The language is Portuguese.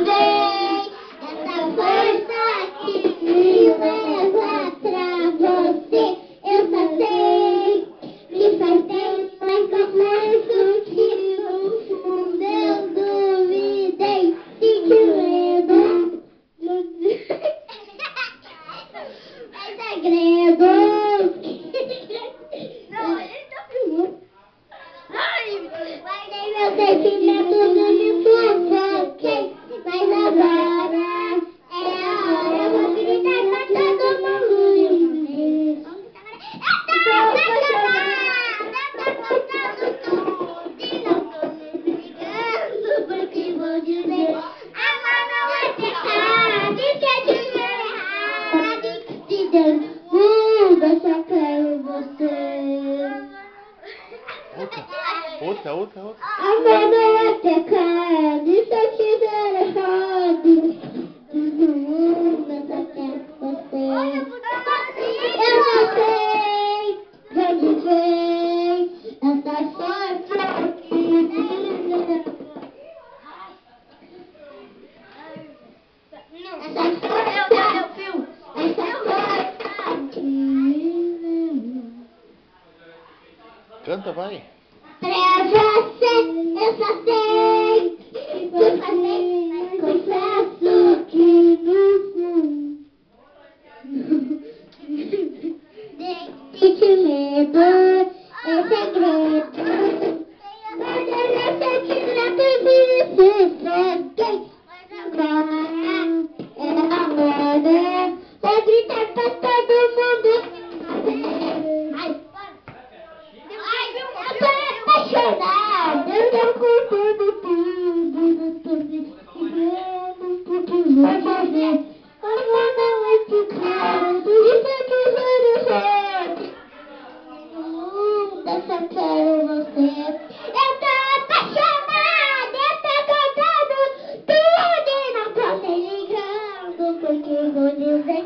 vem, essa força que me leva pra você. Eu só sei que faz bem, mas confesso que no fundo eu duvidei. Fique medo, é segredo. Não, ele tá filmando. Guardei meu sentimento no sufoquei, mas agora é a hora. Eu vou gritar pra todo mundo. Eu tô contando tudo e não tô me ligando porque vou dizer. Amar não é pecado, e se eu tiver errado, se Deus muda, só quero você. Outra. Amar não é pecado, e se eu tiver errado, eu só quero você. Eu não sei de onde vem essa força aqui. Essa força aqui. Canta, vai. Pra você, eu só sei por fazer, mas confesso que no fundo sente medo, é segredo. Mas eu não sei que não tem sufoquei, mas agora é a hora. Vou gritar pra todo mundo. Apaixonada, eu tô contando tudo, porque vai fazer. Amor não é pecado, e se eu quiser errado, no mundo eu só quero você. Eu tô apaixonada, eu tô contando tudo e não tô me ligando, porque vou dizer.